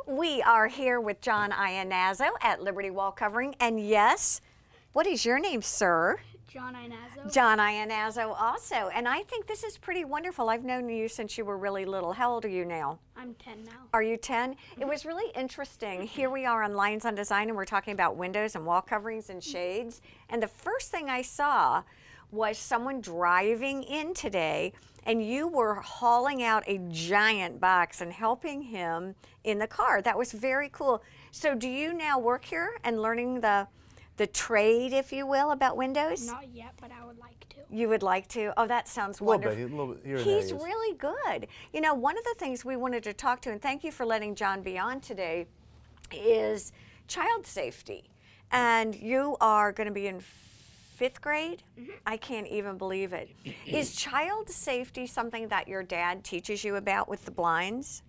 We are here with John Iannazzo at Liberty Wallcovering, and yes, what is your name, sir? John Iannazzo. John Iannazzo also, and I think this is pretty wonderful. I've known you since you were really little. How old are you now? I'm 10 now. Are you 10? It was really interesting. Here we are on Lynes on Design, and we're talking about windows and wall coverings and shades, and the first thing I saw was someone driving in today, and you were hauling out a giant box and helping him in the car. That was very cool. So do you now work here and learning the trade, if you will, about windows? Not yet, but I would like to. You would like to? Oh, that sounds wonderful. A little bit here and He's there, really good. You know, one of the things we wanted to talk to, and thank you for letting John be on today, is child safety. And you are going to be in 5th grade? I can't even believe it. Is child safety something that your dad teaches you about with the blinds?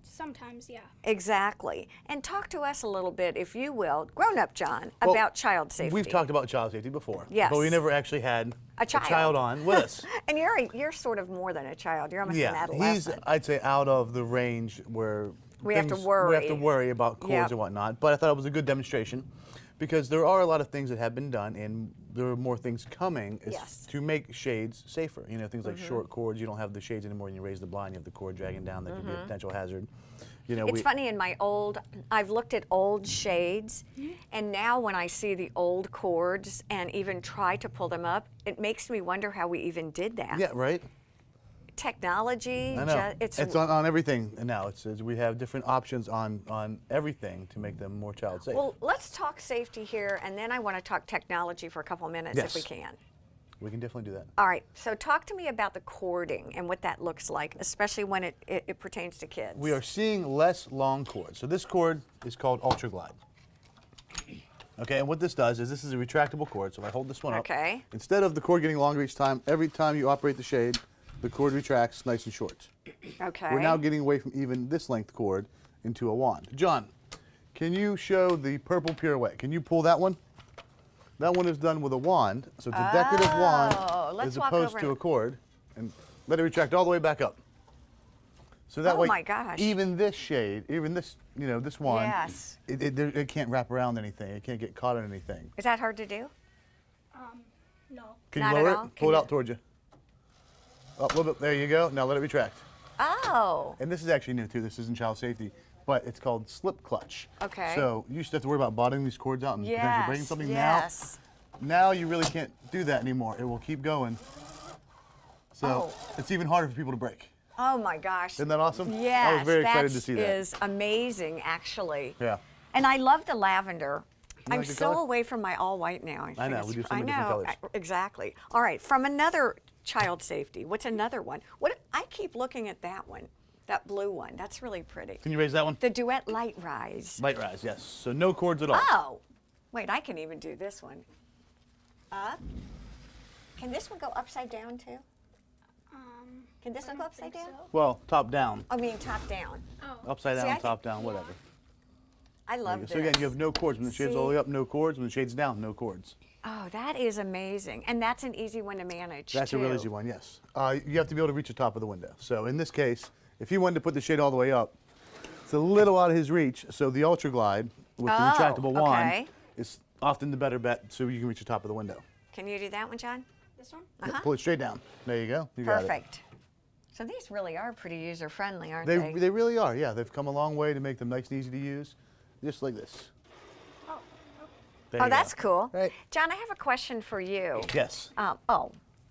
Sometimes, yeah. Exactly. And talk to us a little bit, if you will, grown-up John, about child safety. We've talked about child safety before. Yes. But we never actually had a child on with us. And you're sort of more than a child. You're almost an Yeah, he's, adolescent. I'd say, out of the range where We have to worry. We have to worry about cords Yep. and whatnot. But I thought it was a good demonstration because there are a lot of things that have been done, and there are more things coming Yes. to make shades safer. You know, things like short cords. You don't have the shades anymore, and you raise the blind. You have the cord dragging down. That could be a potential hazard. You know, It's funny, I've looked at old shades, and now when I see the old cords and even try to pull them up, it makes me wonder how we even did that. Yeah, right. Technology, I know. it's It's on everything now. We have different options on everything to make them more child safe. Well, let's talk safety here, and then I want to talk technology for a couple minutes if we Yes. can. We can definitely do that. All right, so talk to me about the cording and what that looks like, especially when it pertains to kids. We are seeing less long cords. So this cord is called Ultra Glide. Okay, and what this does is this is a retractable cord. So if I hold this one up, instead of the cord getting longer each time, every time you operate the shade, the cord retracts nice and short. Okay. We're now getting away from even this length cord into a wand. John, can you show the purple pirouette? Can you pull that one? That one is done with a wand, so it's a decorative wand as opposed to a cord. And let it retract all the way back up. So that way, my gosh. even this shade, even this, this wand, Yes. it can't wrap around anything. It can't get caught on anything. Is that hard to do? No. Can Not you at lower all? it? Pull it out towards you. Up a little bit. There you go. Now let it retract. Oh. And this is actually new too. This isn't child safety, but it's called slip clutch. Okay. So you used to have to worry about bottoming these cords out and potentially breaking something. Yes. Now you really can't do that anymore. It will keep going. So it's even harder for people to break. Oh my gosh. Isn't that awesome? Yes. I was very excited to see that. That is amazing, actually. Yeah. And I love the lavender. I'm like the so color? away from my all white now. I know, we do so many different colors. Exactly. All right, from another child safety, what's another one? I keep looking at that one, that blue one. That's really pretty. Can you raise that one? The Duet Light Rise. Light rise, yes. So no cords at all. Oh, wait, I can even do this one. Up. Can this one go upside down too? Can this one go upside down? Well, top down. I mean top down. Oh. Upside See, down, I top down, whatever. I love this. So again, you have no cords. When the shade's all the way up, no cords. When the shade's down, no cords. Oh, that is amazing. And that's an easy one to manage, That's too. a real easy one, yes. You have to be able to reach the top of the window. So in this case, if he wanted to put the shade all the way up, it's a little out of his reach. So the Ultra Glide with the retractable wand is often the better bet so you can reach the top of the window. Can you do that one, John? This one? Yeah, pull it straight down. There you go. You got it. Perfect. So these really are pretty user-friendly, aren't they? They really are, yeah. They've come a long way to make them nice and easy to use, just like this. Oh. There Oh, you that's go. cool. Right. John, I have a question for you. Yes.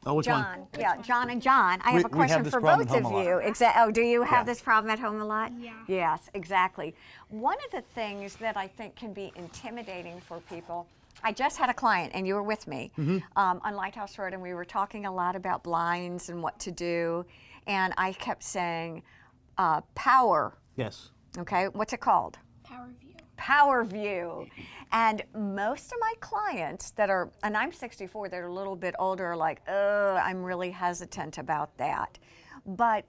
Which John. one? Yeah, John and John. I have a We have question this for problem both at of home a you. lot. Oh, do you have Yeah. this problem at home a lot? Yeah. Yes, exactly. One of the things that I think can be intimidating for people, I just had a client, and you were with me, on Lighthouse Road, and we were talking a lot about blinds and what to do, and I kept saying, power, Yes. okay? What's it called? Power view. Power view. And most of my clients that are, and I'm 64, they're a little bit older, are like, I'm really hesitant about that. But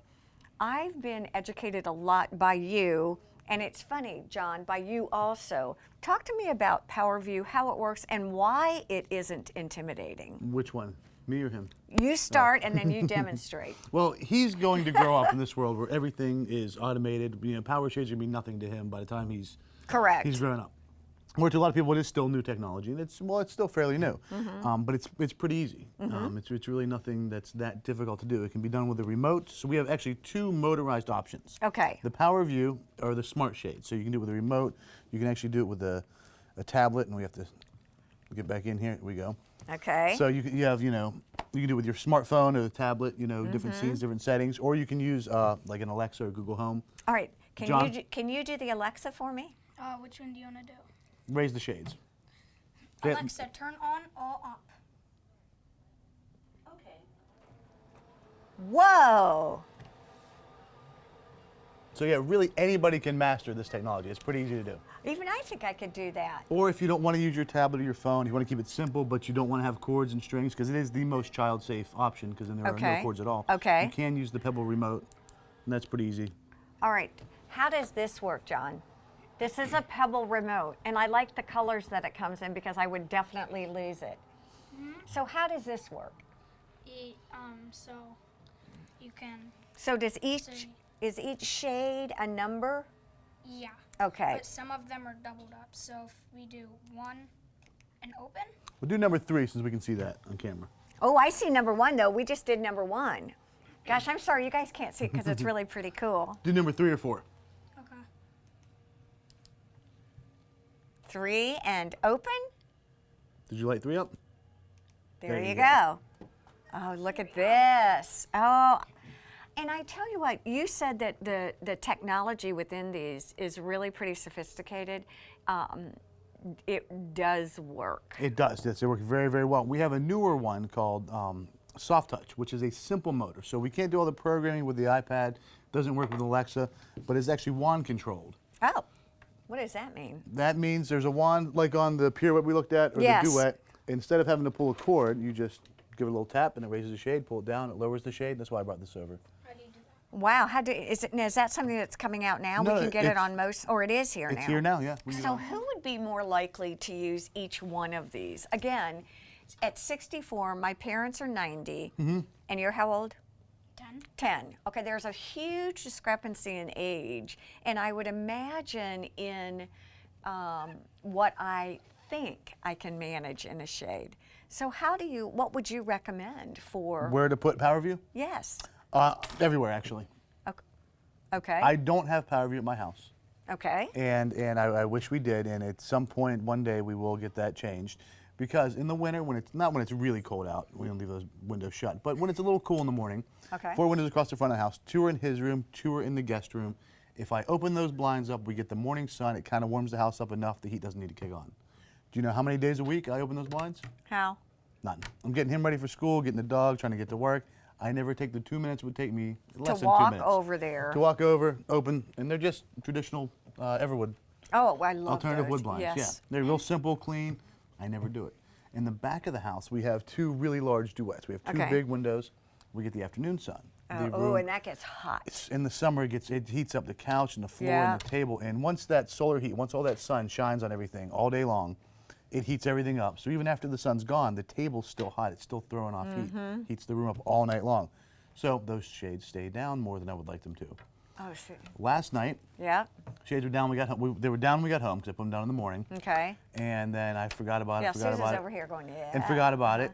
I've been educated a lot by you, and it's funny, John, by you also. Talk to me about Power View, how it works, and why it isn't intimidating. Which one? Me or him? You start and then you demonstrate. Well, he's going to grow up in this world where everything is automated. You know, power shades are going to be nothing to him by the time he's grown up. Where to a lot of people, it is still new technology, and it's still fairly new, but it's pretty easy. It's really nothing that's that difficult to do. It can be done with a remote. So we have actually 2 motorized options. Okay. The Power View or the Smart Shade. So you can do it with a remote. You can actually do it with a tablet, and we have to get back in here. Here we go. Okay. So you have, you know, you can do it with your smartphone or the tablet. You know, different scenes, different settings, or you can use like an Alexa or Google Home. All right. John? Can you do the Alexa for me? Which one do you want to do? Raise the shades. Alexa, turn on all up. Okay. Whoa. So yeah, really anybody can master this technology. It's pretty easy to do. Even I think I could do that. Or if you don't want to use your tablet or your phone, you want to keep it simple, but you don't want to have cords and strings, because it is the most child-safe option, because then there are no cords at all. Okay. You can use the Pebble remote, and that's pretty easy. All right. How does this work, John? This is a Pebble remote, and I like the colors that it comes in because I would definitely lose it. So how does this work? So you can. So does is each shade a number? Yeah. Okay. But some of them are doubled up. So if we do 1 and open. We'll do number 3 since we can see that on camera. Oh, I see number 1 though. We just did number 1. Gosh, I'm sorry you guys can't see it because it's really pretty cool. Do number 3 or 4. Okay. 3 and open. Did you light 3 up? There you go. Oh, look at this. Oh, and I tell you what, you said that the technology within these is really pretty sophisticated. It does work. It does. Yes, it works very, very well. We have a newer one called Soft Touch, which is a simple motor. So we can't do all the programming with the iPad. Doesn't work with Alexa, but it's actually wand controlled. Oh, what does that mean? That means there's a wand like on the pirouette we looked at, or the duet. Instead of having to pull a cord, you just give it a little tap and it raises the shade, pull it down, it lowers the shade. That's why I brought this over. How do you do that? Wow, is that something that's coming out now? No, We can get it on most, or it is here now? It's here now, yeah. So who would be more likely to use each one of these? Again, at 64, my parents are 90, and you're how old? 10. 10. Okay, there's a huge discrepancy in age, and I would imagine in what I think I can manage in a shade. So what would you recommend for? Where to put Power View? Yes. Everywhere, actually. Okay. I don't have Power View at my house. Okay. And I wish we did, and at some point one day we will get that changed. Because in the winter, when it's really cold out, we don't leave those windows shut. But when it's a little cool in the morning, 4 windows across the front of the house, 2 are in his room, 2 are in the guest room. If I open those blinds up, we get the morning sun. It kind of warms the house up enough the heat doesn't need to kick on. Do you know how many days a week I open those blinds? How? None. I'm getting him ready for school, getting the dog, trying to get to work. I never take the 2 minutes it would take me, less than 2 minutes. To walk over there. To walk over, open, and they're just traditional Everwood. Oh, I love Alternative those. wood blinds, Yes. yeah. They're real simple, clean. I never do it. In the back of the house, we have 2 really large duets. We have 2 big windows. We get the afternoon sun. Oh, and that gets hot. In the summer, it heats up the couch and the floor and the table. And once that solar heat, once all that sun shines on everything all day long, it heats everything up. So even after the sun's gone, the table's still hot. It's still throwing off heat. Heats the room up all night long. So those shades stay down more than I would like them to. Oh, shit. Last night, shades were down when we got home. They were down when we got home because I put them down in the morning. Okay. And then I forgot about it. Susan's over here going, yeah. And forgot about it.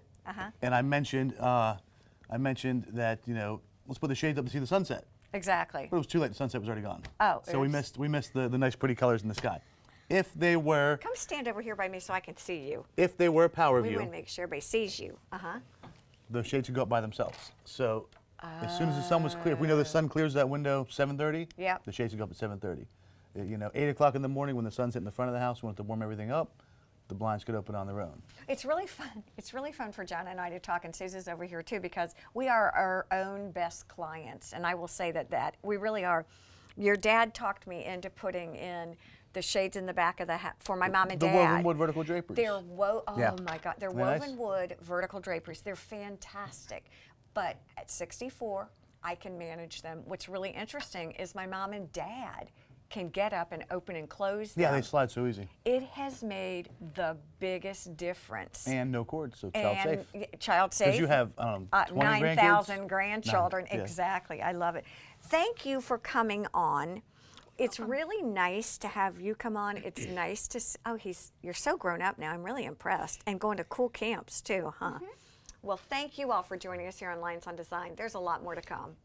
And I mentioned that, you know, let's put the shades up to see the sunset. Exactly. But it was too late. The sunset was already gone. Oh. So we missed the nice pretty colors in the sky. If they were. Come stand over here by me so I can see you. If they were Power We View. want to make sure everybody sees you. The shades would go up by themselves. So as soon as the sun was clear, if we know the sun clears that window 7:30, the shades would go up at 7:30. You know, 8 o'clock in the morning when the sun's hitting the front of the house, we want to warm everything up. The blinds could open on their own. It's really fun. It's really fun for John and I to talk, and Susan's over here too, because we are our own best clients, and I will say that we really are. Your dad talked me into putting in the shades in the back of the house for my mom and dad. The woven wood vertical draperies. They're my God, they're woven wood vertical draperies. They're fantastic. But at 64, I can manage them. What's really interesting is my mom and dad can get up and open and close them. Yeah, they slide so easy. It has made the biggest difference. And no cords, so child safe. Child safe. Because you have 20 9,000 grandchildren. Yeah. Exactly. I love it. Thank you for coming on. It's really nice to have you come on. It's nice to you're so grown up now. I'm really impressed. And going to cool camps too, huh? Well, thank you all for joining us here on Lynes on Design. There's a lot more to come.